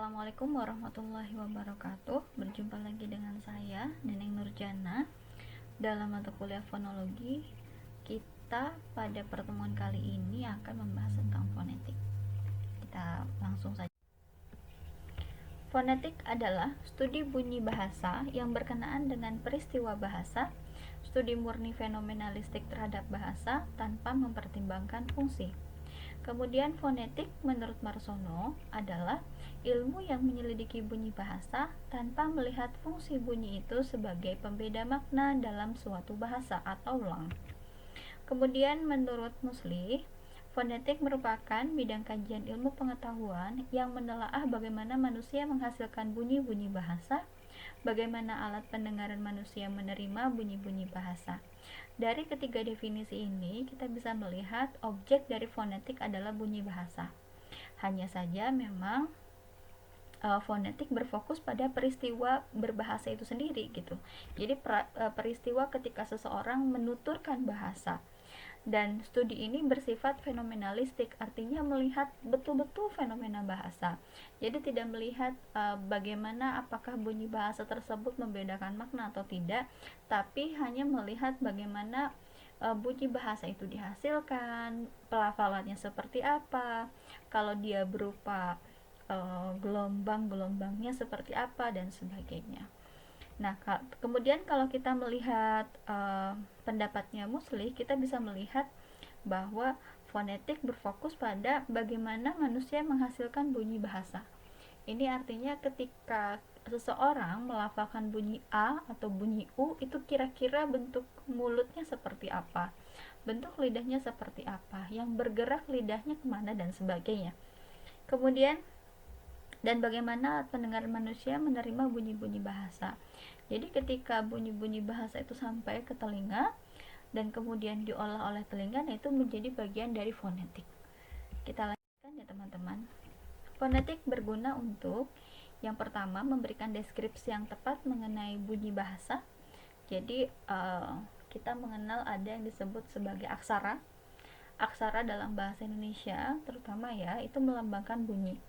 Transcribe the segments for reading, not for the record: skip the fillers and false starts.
Assalamualaikum warahmatullahi wabarakatuh. Berjumpa lagi dengan saya, Neneng Nurjana, dalam mata kuliah fonologi. Kita pada pertemuan kali ini akan membahas tentang fonetik. Kita langsung saja. Fonetik adalah studi bunyi bahasa yang berkenaan dengan peristiwa bahasa, studi murni fenomenalistik terhadap bahasa tanpa mempertimbangkan fungsi. Kemudian fonetik menurut Marsono adalah ilmu yang menyelidiki bunyi bahasa tanpa melihat fungsi bunyi itu sebagai pembeda makna dalam suatu bahasa atau lang. Kemudian menurut Muslih, fonetik merupakan bidang kajian ilmu pengetahuan yang menelaah bagaimana manusia menghasilkan bunyi-bunyi bahasa, bagaimana alat pendengaran manusia menerima bunyi-bunyi bahasa. Dari ketiga definisi ini, kita bisa melihat objek dari fonetik adalah bunyi bahasa. Hanya saja memang fonetik berfokus pada peristiwa berbahasa itu sendiri gitu. Jadi peristiwa ketika seseorang menuturkan bahasa. Dan studi ini bersifat fenomenalistik, artinya melihat betul-betul fenomena bahasa. Jadi tidak melihat bagaimana apakah bunyi bahasa tersebut membedakan makna atau tidak, tapi hanya melihat bagaimana bunyi bahasa itu dihasilkan, pelafalannya seperti apa, kalau dia berupa gelombang-gelombangnya seperti apa, dan sebagainya. Nah, kemudian kalau kita melihat pendapatnya Muslih, kita bisa melihat bahwa fonetik berfokus pada bagaimana manusia menghasilkan bunyi bahasa. Ini artinya ketika seseorang melafalkan bunyi A atau bunyi U, itu kira-kira bentuk mulutnya seperti apa, bentuk lidahnya seperti apa, yang bergerak lidahnya kemana, dan sebagainya. Kemudian dan bagaimana pendengar manusia menerima bunyi-bunyi bahasa. Jadi ketika bunyi-bunyi bahasa itu sampai ke telinga dan kemudian diolah oleh telinga, nah itu menjadi bagian dari fonetik. Kita lanjutkan ya teman-teman. Fonetik berguna untuk yang pertama memberikan deskripsi yang tepat mengenai bunyi bahasa. Jadi kita mengenal ada yang disebut sebagai aksara. Aksara dalam bahasa Indonesia terutama ya, itu melambangkan bunyi.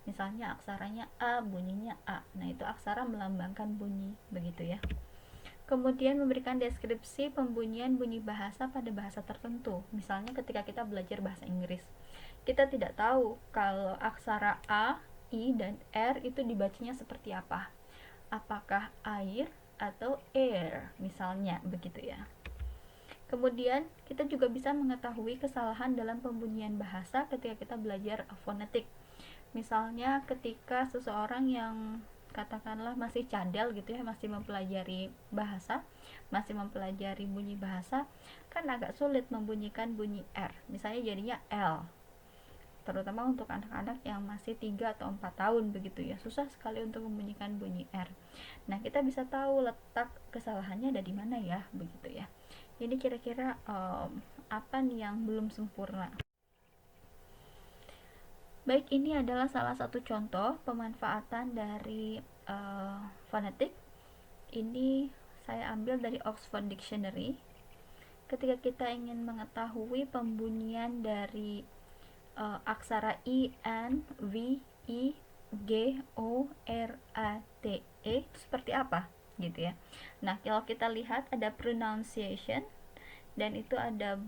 Misalnya aksaranya A, bunyinya A. Nah, itu aksara melambangkan bunyi, begitu ya. Kemudian memberikan deskripsi pembunyian bunyi bahasa pada bahasa tertentu. Misalnya ketika kita belajar bahasa Inggris, kita tidak tahu kalau aksara A, I, dan R itu dibacanya seperti apa. Apakah air atau air, misalnya, begitu ya. Kemudian kita juga bisa mengetahui kesalahan dalam pembunyian bahasa ketika kita belajar fonetik. Misalnya ketika seseorang yang katakanlah masih cadel gitu ya, masih mempelajari bahasa, masih mempelajari bunyi bahasa, kan agak sulit membunyikan bunyi R. Misalnya jadinya L. Terutama untuk anak-anak yang masih 3 atau 4 tahun begitu ya, susah sekali untuk membunyikan bunyi R. Nah, kita bisa tahu letak kesalahannya ada di mana ya, begitu ya. Jadi kira-kira apa nih yang belum sempurna. Baik, ini adalah salah satu contoh pemanfaatan dari fonetik. Ini saya ambil dari Oxford Dictionary. Ketika kita ingin mengetahui pembunyian dari aksara I, N, V, I, G, O, R, A, T, E itu seperti apa gitu ya. Nah, kalau kita lihat ada pronunciation, dan itu ada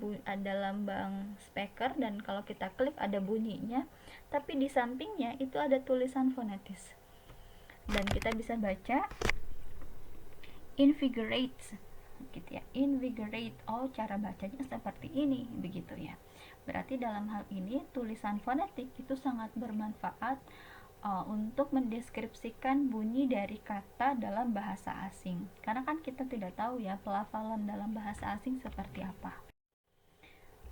lambang speaker, dan kalau kita klik ada bunyinya, tapi di sampingnya itu ada tulisan fonetis dan kita bisa baca invigorate gitu ya, invigorate. Oh, cara bacanya seperti ini, begitu ya. Berarti dalam hal ini tulisan fonetik itu sangat bermanfaat untuk mendeskripsikan bunyi dari kata dalam bahasa asing, karena kan kita tidak tahu ya pelafalan dalam bahasa asing seperti apa.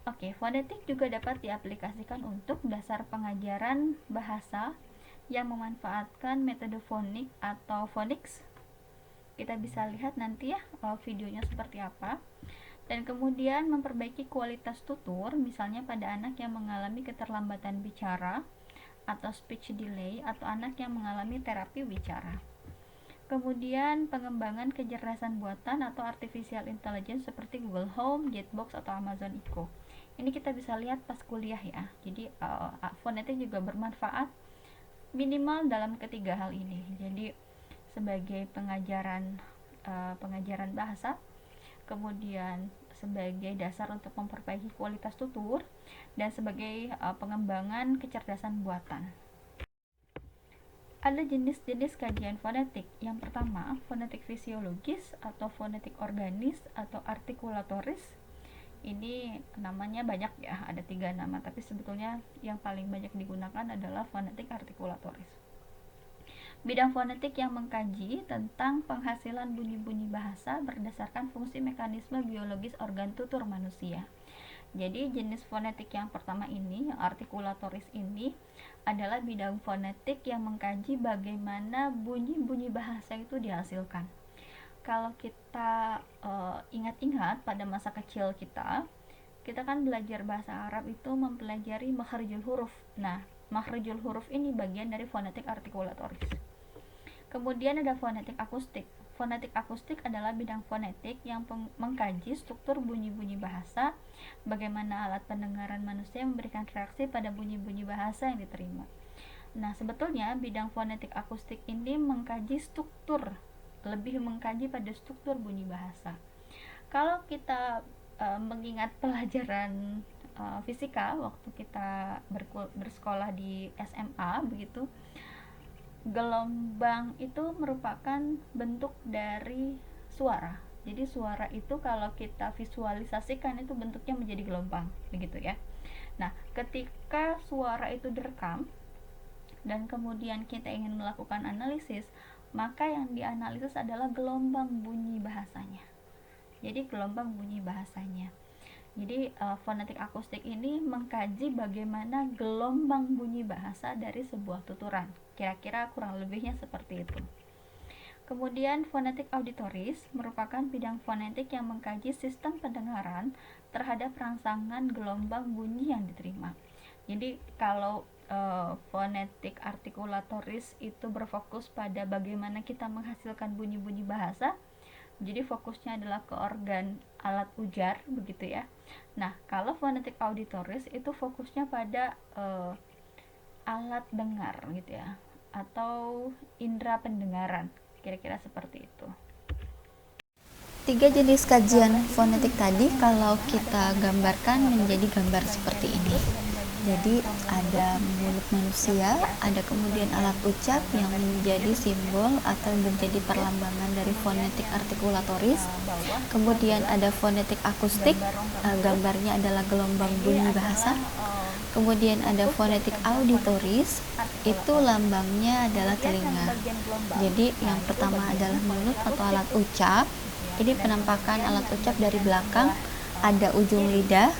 Oke, fonetik juga dapat diaplikasikan untuk dasar pengajaran bahasa yang memanfaatkan metode fonik atau phonics. Kita bisa lihat nanti ya videonya seperti apa. Dan kemudian memperbaiki kualitas tutur, misalnya pada anak yang mengalami keterlambatan bicara atau speech delay, atau anak yang mengalami terapi bicara. Kemudian pengembangan kecerdasan buatan atau artificial intelligence seperti Google Home, Jetbox, atau Amazon Echo. Ini kita bisa lihat pas kuliah ya. Jadi fonetik juga bermanfaat minimal dalam ketiga hal ini. Jadi sebagai pengajaran bahasa, kemudian sebagai dasar untuk memperbaiki kualitas tutur, dan sebagai pengembangan kecerdasan buatan. Ada jenis-jenis kajian fonetik. Yang pertama, fonetik fisiologis atau fonetik organis atau artikulatoris. Ini namanya banyak ya, ada 3 nama, tapi sebetulnya yang paling banyak digunakan adalah fonetik artikulatoris. Bidang fonetik yang mengkaji tentang penghasilan bunyi-bunyi bahasa berdasarkan fungsi mekanisme biologis organ tutur manusia. Jadi jenis fonetik yang pertama ini, yang artikulatoris ini, adalah bidang fonetik yang mengkaji bagaimana bunyi-bunyi bahasa itu dihasilkan. Kalau kita ingat-ingat pada masa kecil kita kan belajar bahasa Arab itu mempelajari makharijul huruf. Nah, makharijul huruf ini bagian dari fonetik artikulatoris. Kemudian ada fonetik akustik. Fonetik akustik adalah bidang fonetik yang mengkaji struktur bunyi-bunyi bahasa, bagaimana alat pendengaran manusia memberikan reaksi pada bunyi-bunyi bahasa yang diterima. Nah, sebetulnya bidang fonetik akustik ini mengkaji struktur, lebih mengkaji pada struktur bunyi bahasa. Kalau kita mengingat pelajaran fisika waktu kita bersekolah di SMA begitu, gelombang itu merupakan bentuk dari suara. Jadi suara itu kalau kita visualisasikan itu bentuknya menjadi gelombang, begitu ya. Nah, ketika suara itu direkam dan kemudian kita ingin melakukan analisis, maka yang dianalisis adalah gelombang bunyi bahasanya. Jadi gelombang bunyi bahasanya. Jadi fonetik akustik ini mengkaji bagaimana gelombang bunyi bahasa dari sebuah tuturan. Kira-kira kurang lebihnya seperti itu. Kemudian fonetik auditoris merupakan bidang fonetik yang mengkaji sistem pendengaran terhadap rangsangan gelombang bunyi yang diterima. Jadi kalau fonetik artikulatoris itu berfokus pada bagaimana kita menghasilkan bunyi-bunyi bahasa, jadi fokusnya adalah ke organ alat ujar begitu ya. Nah, kalau fonetik auditoris itu fokusnya pada alat dengar gitu ya, atau indera pendengaran, kira-kira seperti itu. 3 jenis kajian fonetik tadi kalau kita gambarkan menjadi gambar seperti ini. Jadi ada mulut manusia, ada kemudian alat ucap yang menjadi simbol atau menjadi perlambangan dari fonetik artikulatoris. Kemudian ada fonetik akustik, gambarnya adalah gelombang bunyi bahasa. Kemudian ada fonetik auditoris, itu lambangnya adalah telinga. Jadi yang pertama adalah mulut atau alat ucap. Ini penampakan alat ucap dari belakang, ada ujung lidah,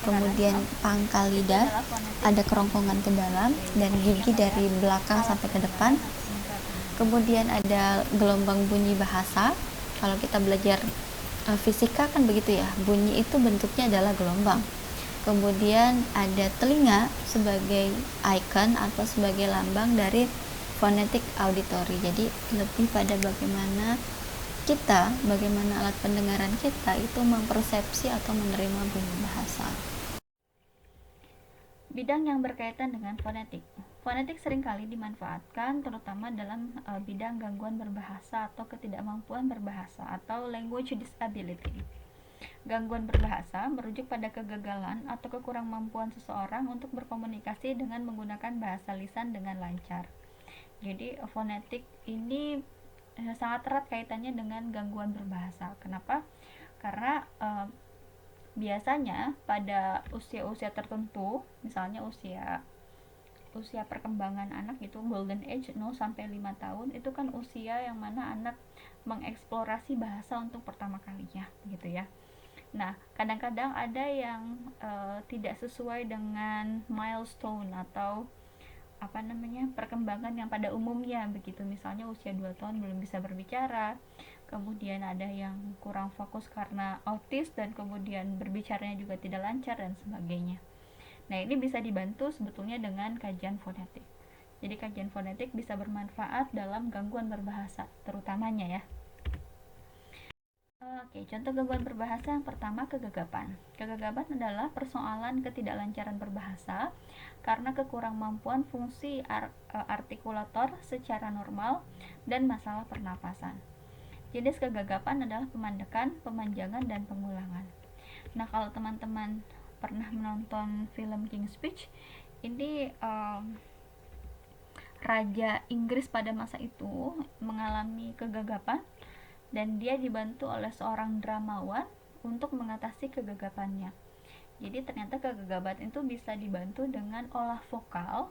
kemudian pangkal lidah, ada kerongkongan ke dalam, dan gigi dari belakang sampai ke depan. Kemudian ada gelombang bunyi bahasa. Kalau kita belajar fisika kan begitu ya, bunyi itu bentuknya adalah gelombang. Kemudian ada telinga sebagai icon atau sebagai lambang dari fonetik auditori. Jadi lebih pada bagaimana alat pendengaran kita itu mempersepsi atau menerima bunyi bahasa. Bidang yang berkaitan dengan fonetik. Fonetik seringkali dimanfaatkan terutama dalam bidang gangguan berbahasa atau ketidakmampuan berbahasa atau language disability. Gangguan berbahasa merujuk pada kegagalan atau kekurangmampuan seseorang untuk berkomunikasi dengan menggunakan bahasa lisan dengan lancar. Jadi fonetik ini sangat erat kaitannya dengan gangguan berbahasa. Kenapa? Karena biasanya pada usia-usia tertentu, misalnya usia perkembangan anak itu golden age 0 sampai 5 tahun, itu kan usia yang mana anak mengeksplorasi bahasa untuk pertama kalinya gitu ya. Nah, kadang-kadang ada yang tidak sesuai dengan milestone atau perkembangan yang pada umumnya begitu. Misalnya usia 2 tahun belum bisa berbicara, kemudian ada yang kurang fokus karena autis dan kemudian berbicaranya juga tidak lancar dan sebagainya. Nah, ini bisa dibantu sebetulnya dengan kajian fonetik. Jadi kajian fonetik bisa bermanfaat dalam gangguan berbahasa terutamanya ya. Oke, contoh gangguan berbahasa yang pertama, kegagapan. Kegagapan adalah persoalan ketidaklancaran berbahasa karena kekurangmampuan fungsi artikulator secara normal dan masalah pernapasan. Jenis kegagapan adalah pemandekan, pemanjangan, dan pengulangan. Nah, kalau teman-teman pernah menonton film King's Speech, ini Raja Inggris pada masa itu mengalami kegagapan dan dia dibantu oleh seorang dramawan untuk mengatasi kegagapannya. Jadi ternyata kegagapan itu bisa dibantu dengan olah vokal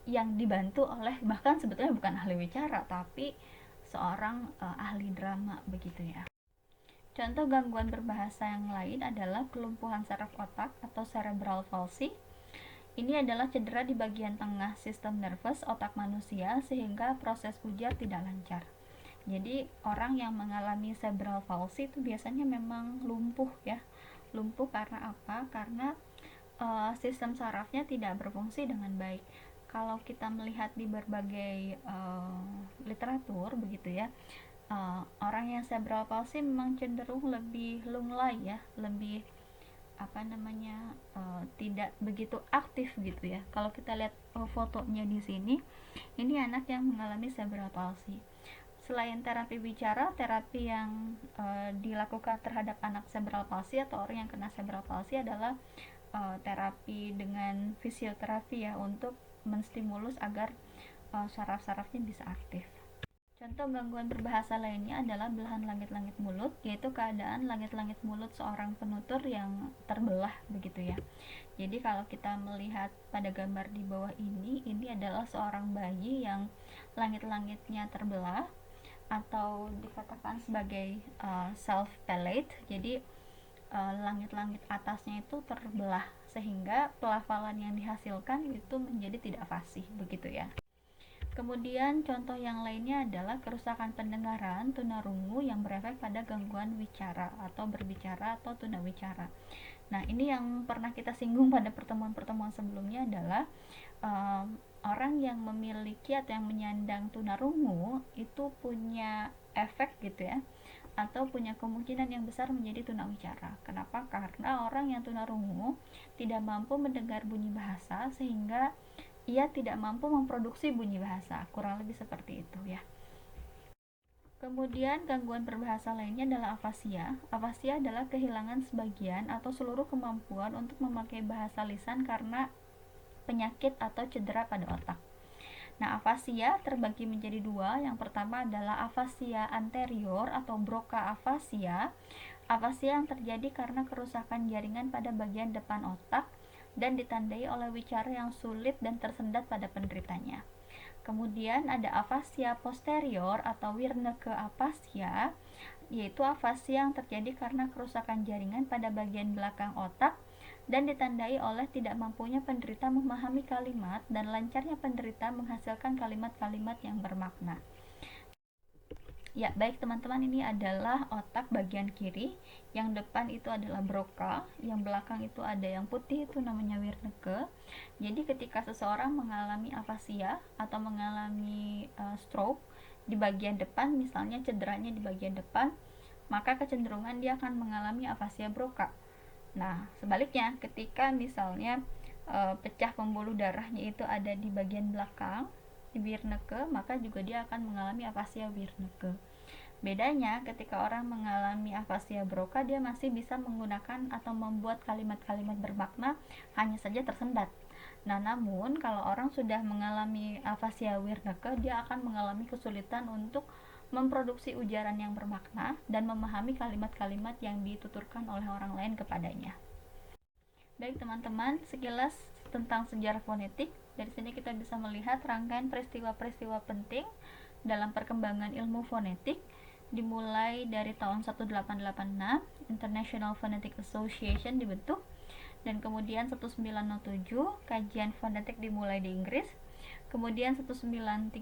yang dibantu oleh bahkan sebetulnya bukan ahli bicara tapi seorang ahli drama begitu ya. Contoh gangguan berbahasa yang lain adalah kelumpuhan saraf otak atau cerebral palsy. Ini adalah cedera di bagian tengah sistem nervus otak manusia sehingga proses ujar tidak lancar. Jadi orang yang mengalami cerebral palsy itu biasanya memang lumpuh ya. Lumpuh karena apa? Karena sistem sarafnya tidak berfungsi dengan baik. Kalau kita melihat di berbagai literatur begitu ya, orang yang cerebral palsy memang cenderung lebih lunglai ya, lebih tidak begitu aktif gitu ya. Kalau kita lihat fotonya di sini, ini anak yang mengalami cerebral palsy. Selain terapi bicara, terapi yang dilakukan terhadap anak cerebral palsy atau orang yang kena cerebral palsy adalah terapi dengan fisioterapi ya, untuk menstimulus agar saraf-sarafnya bisa aktif. Contoh gangguan berbahasa lainnya adalah belahan langit-langit mulut, yaitu keadaan langit-langit mulut seorang penutur yang terbelah begitu ya. Jadi kalau kita melihat pada gambar di bawah ini adalah seorang bayi yang langit-langitnya terbelah atau dikatakan sebagai self-palate. Jadi langit-langit atasnya itu terbelah sehingga pelafalan yang dihasilkan itu menjadi tidak fasih begitu ya. Kemudian contoh yang lainnya adalah kerusakan pendengaran tunarungu yang berefek pada gangguan wicara atau berbicara atau tunawicara. Nah, ini yang pernah kita singgung pada pertemuan-pertemuan sebelumnya adalah orang yang memiliki atau yang menyandang tunarungu itu punya efek gitu ya, atau punya kemungkinan yang besar menjadi tunawicara. Kenapa? Karena orang yang tunarungu tidak mampu mendengar bunyi bahasa sehingga ia tidak mampu memproduksi bunyi bahasa, kurang lebih seperti itu ya. Kemudian gangguan berbahasa lainnya adalah afasia. Afasia adalah kehilangan sebagian atau seluruh kemampuan untuk memakai bahasa lisan karena penyakit atau cedera pada otak. Nah, afasia terbagi menjadi dua. Yang pertama adalah afasia anterior atau Broca afasia. Afasia yang terjadi karena kerusakan jaringan pada bagian depan otak dan ditandai oleh wicara yang sulit dan tersendat pada penderitanya. Kemudian ada afasia posterior atau Wernicke afasia, yaitu afasia yang terjadi karena kerusakan jaringan pada bagian belakang otak dan ditandai oleh tidak mampunya penderita memahami kalimat dan lancarnya penderita menghasilkan kalimat-kalimat yang bermakna. Ya, baik teman-teman, ini adalah otak bagian kiri. Yang depan itu adalah Broca, yang belakang itu ada yang putih, itu namanya Wernicke. Jadi ketika seseorang mengalami afasia atau mengalami stroke di bagian depan, misalnya cederanya di bagian depan, maka kecenderungan dia akan mengalami afasia Broca. Nah, sebaliknya ketika misalnya pecah pembuluh darahnya itu ada di bagian belakang di Wernicke, maka juga dia akan mengalami afasia Wernicke. Bedanya ketika orang mengalami afasia Broca, dia masih bisa menggunakan atau membuat kalimat-kalimat bermakna, hanya saja tersendat. Nah, namun kalau orang sudah mengalami afasia Wernicke, dia akan mengalami kesulitan untuk memproduksi ujaran yang bermakna dan memahami kalimat-kalimat yang dituturkan oleh orang lain kepadanya. Baik teman-teman, sekilas tentang sejarah fonetik. Dari sini kita bisa melihat rangkaian peristiwa-peristiwa penting dalam perkembangan ilmu fonetik, dimulai dari tahun 1886 International Phonetic Association dibentuk, dan kemudian 1907 kajian fonetik dimulai di Inggris. Kemudian 1932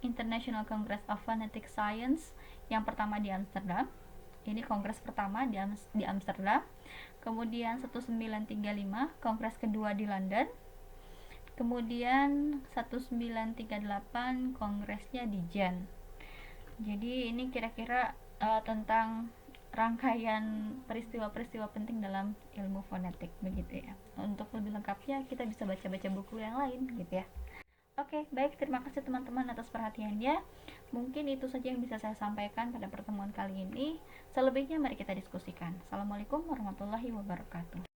International Congress of Phonetic Science yang pertama di Amsterdam. Ini kongres pertama di Amsterdam. Kemudian 1935 kongres kedua di London. Kemudian 1938 kongresnya di Jen. Jadi ini kira-kira tentang rangkaian peristiwa-peristiwa penting dalam ilmu fonetik begitu ya. Untuk lebih lengkapnya kita bisa baca-baca buku yang lain gitu ya. Oke, baik, terima kasih teman-teman atas perhatiannya. Mungkin itu saja yang bisa saya sampaikan pada pertemuan kali ini. Selebihnya mari kita diskusikan. Assalamualaikum warahmatullahi wabarakatuh.